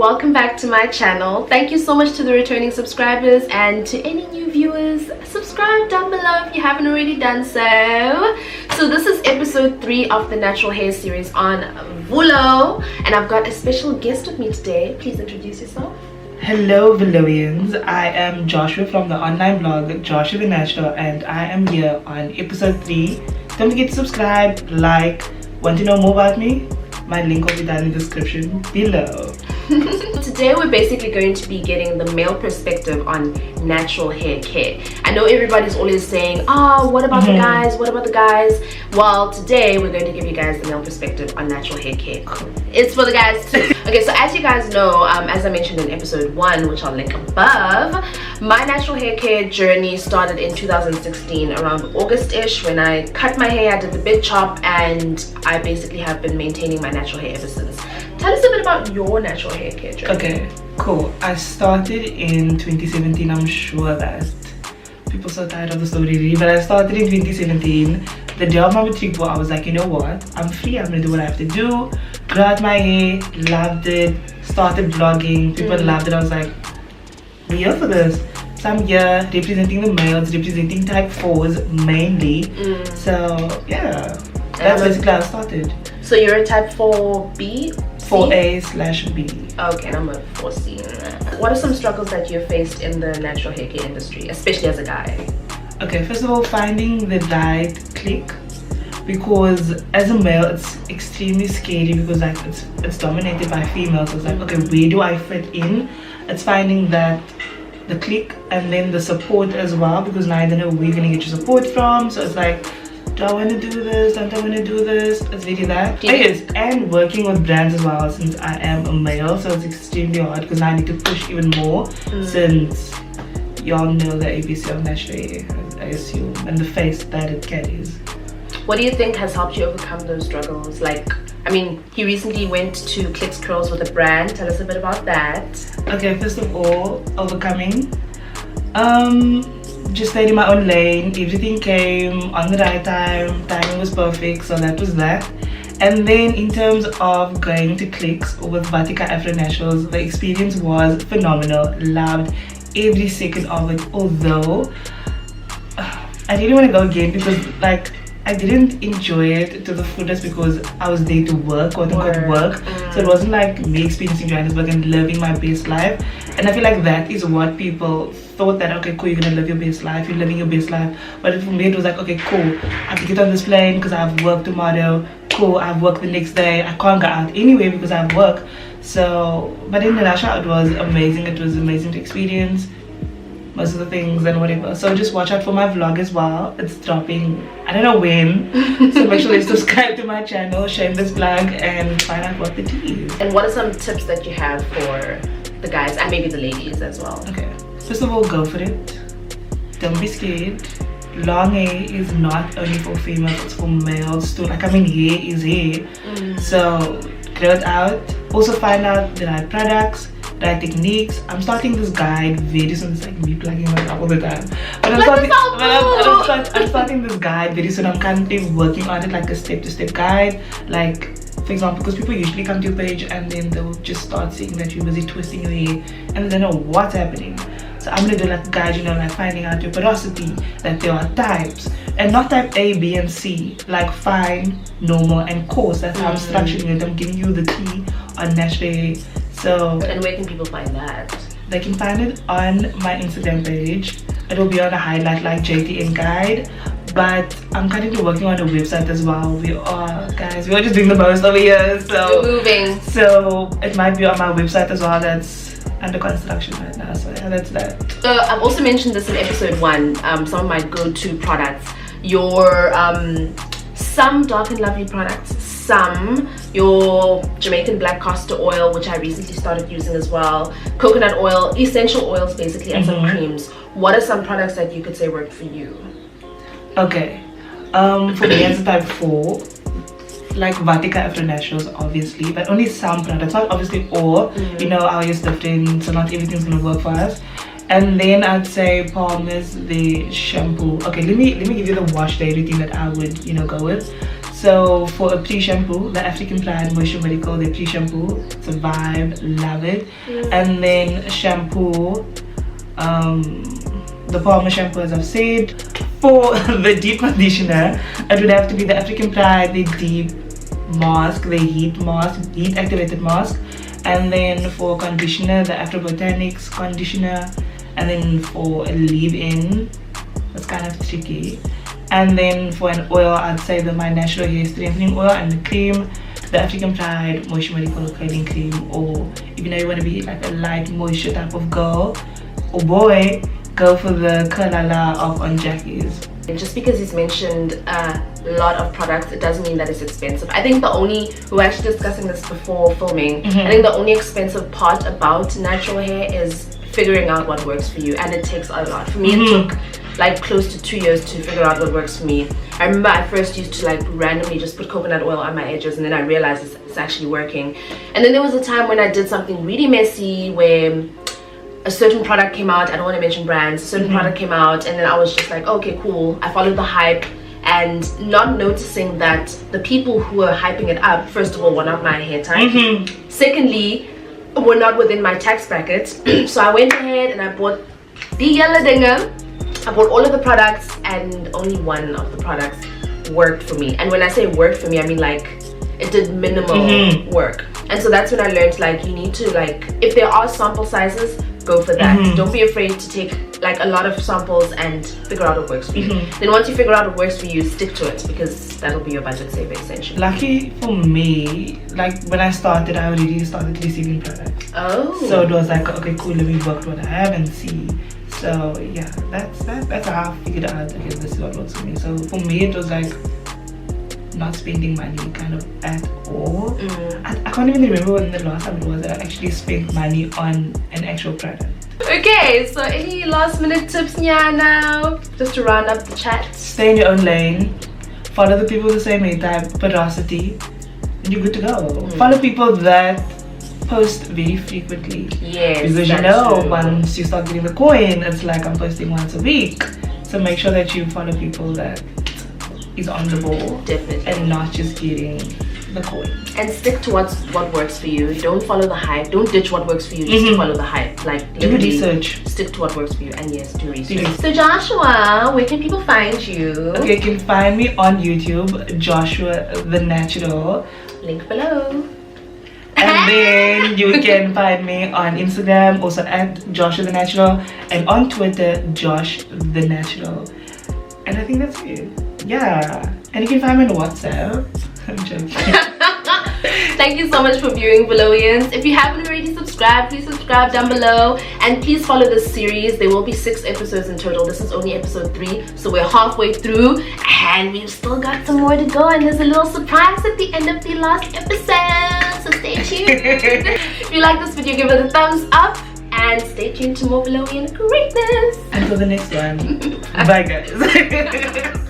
welcome back to my channel. Thank you so much to the returning subscribers, and to any new viewers, subscribe down below if you haven't already done so. So this is episode 3 of the natural hair series on VULO, and I've got a special guest with me today. Please introduce yourself. Hello VLOians, I am Joshua from the online blog JoshuaTheNatural, and I am here on episode 3. Don't forget to subscribe, like. Want to know more about me? My link will be down in the description below. Today we're basically going to be getting the male perspective on natural hair care. I know everybody's always saying, what about the guys? What about the guys? Well, today we're going to give you guys the male perspective on natural hair care. It's for the guys too. Okay, so as you guys know, as I mentioned in episode 1, which I'll link above, my natural hair care journey started in 2016, around August-ish, when I cut my hair, I did the big chop, and I basically have been maintaining my natural hair ever since. Tell us a bit about your natural hair care journey. Okay, cool. I started in 2017. I'm sure that people are so tired of the story really, but I started in 2017. The day of my matric, I was like, you know what? I'm free. I'm gonna do what I have to do. Grew out my hair, loved it. Started vlogging. People loved it. I was like, we're here for this. So I'm here representing the males, representing type 4s mainly. So yeah, that's basically how I started. So you're a type 4B? 4A/B. Okay, and I'm a 4C. What are some struggles that you've faced in the natural hair care industry, especially as a guy? Okay, first of all, finding the right clique, because as a male it's extremely scary because like it's dominated by females. So it's like, okay, where do I fit in? It's finding that the clique and then the support as well, because now I don't know where you're gonna get your support from. So it's like, do I want to do this? Don't I want to do this? It's really that. Yes, and working with brands as well, since I am a male, so it's extremely hard because now I need to push even more, since y'all know the ABC of natural hair, I assume, and the face that it carries. What do you think has helped you overcome those struggles? Like, I mean, he recently went to Clicks Curls with a brand. Tell us a bit about that. Okay, first of all, overcoming. Just stayed in my own lane. Everything came on the right time. Timing was perfect, so that was that. And then in terms of going to Clicks with Vatika Afro Naturals, the experience was phenomenal. Loved every second of it. Although I really want to go again because like I didn't enjoy it to the fullest because I was there to work, quote unquote work. So it wasn't like me experiencing Johannesburg and living my best life. And I feel like that is what people thought, that okay, cool, you're gonna live your best life, you're living your best life. But for me it was like, okay, cool, I have to get on this plane because I have work tomorrow. Cool, I have work the next day. I can't go out anyway because I have work. So, but in the nutshell, it was amazing. It was amazing to experience most of the things and whatever. So just watch out for my vlog as well. It's dropping, I don't know when. So make sure you subscribe to my channel, shameless plug, and find out what the tea is. And what are some tips that you have for the guys and maybe the ladies as well? Okay, first of all, go for it. Don't be scared. Long hair is not only for females, it's for males too. Like, I mean, hair is hair. So grow it out. Also find out the right products, right techniques. I'm starting this guide very soon. It's like me plugging myself all the time. But I'm starting this guide very soon. I'm currently working on it, like a step-to-step guide. Like, for example, because people usually come to your page and then they'll just start seeing that you're busy twisting your hair and they don't know what's happening. So I'm gonna do like a guide, you know, like finding out your porosity, that there are types, and not type A, B, and C, like fine, normal, and coarse. That's how I'm structuring it. I'm giving you the tea on natural hair. So, and where can people find that? They can find it on my Instagram page. It will be on a highlight like JTN guide. But I'm currently working on a website as well. We are just doing the most over here. So we're moving. So it might be on my website as well. That's under construction right now. So yeah, that's that. So I've also mentioned this in episode 1. Some of my go-to products. Your some Dark and Lovely products. Some your Jamaican black castor oil, which I recently started using as well. Coconut oil, essential oils basically, and some creams. What are some products that you could say worked for you? Okay, for me as a type 4, like Vatika Afro Naturals obviously, but only some products, not obviously all. You know, our hair is different, so not everything's gonna work for us. And then I'd say Palmer's the shampoo. Okay, let me give you the wash day routine that I would, you know, go with. So for a pre-shampoo, the African Pride Moisture Medical, their pre-shampoo, it's a vibe, love it. And then shampoo, the Palmer shampoo, as I've said. For the deep conditioner, it would have to be the African Pride, the deep mask, the heat mask, heat activated mask. And then for conditioner, the Afro Botanics conditioner. And then for a leave-in, that's kind of tricky. And then for an oil, I'd say the My Natural Hair Strengthening Oil, and the cream, the African Pride Moisture Medical Curling Cream. Or even though you want to be like a light moisture type of girl or boy, go for the Kalala of On Jackie's. And just because he's mentioned a lot of products, it doesn't mean that it's expensive. I think we were actually discussing this before filming. I think the only expensive part about natural hair is figuring out what works for you, and it takes a lot. For me, it took like close to 2 years to figure out what works for me. I remember I first used to like randomly just put coconut oil on my edges, and then I realized it's actually working. And then there was a time when I did something really messy where a certain product came out. I don't want to mention brands. A certain product came out, and then I was just like, okay, cool. I followed the hype, and not noticing that the people who were hyping it up, first of all, were not my hair type. Secondly, were not within my tax bracket. So I went ahead and I bought the yellow dinger. I bought all of the products, and only one of the products worked for me. And when I say worked for me, I mean like it did minimal work. And so that's when I learned, like, you need to, like, if there are sample sizes, go for that. Don't be afraid to take like a lot of samples and figure out what works for you. Then once you figure out what works for you, stick to it, because that'll be your budget saver essentially. Lucky for me, like when I started, I already started receiving products. Oh. So it was like, okay, cool, let me work what I have and see. So yeah, that's how I figured out, okay, this is what works for me. So for me, it was like not spending money kind of at all. I can't even remember when the last time it was that I actually spent money on an actual product. Okay, so any last minute tips now, just to round up the chat? Stay in your own lane, follow the people with the same hair type, porosity, and you're good to go. Follow people that post very frequently. Yes, because you know, once you start getting the coin, it's like I'm posting once a week. So make sure that you follow people that is on the ball. Definitely. And not just getting the coin. And stick to what works for you. Don't follow the hype. Don't ditch what works for you just to follow the hype. Like, do research. Stick to what works for you, and yes, do research. So Joshua, where can people find you? Okay, you can find me on YouTube, Joshua the Natural. Link below. And then you can find me on Instagram, also at Joshua the Natural, and on Twitter, Josh the Natural. And I think that's it. Yeah. And you can find me on WhatsApp. I'm joking. Thank you so much for viewing, Belowians. If you haven't already subscribed, please subscribe down below, and please follow this series. There will be 6 episodes in total. This is only episode 3, so we're halfway through, and we've still got some more to go, and there's a little surprise at the end of the last episode, so stay tuned. If you like this video, give it a thumbs up, and stay tuned to more Belowian greatness. Until the next one. Bye guys.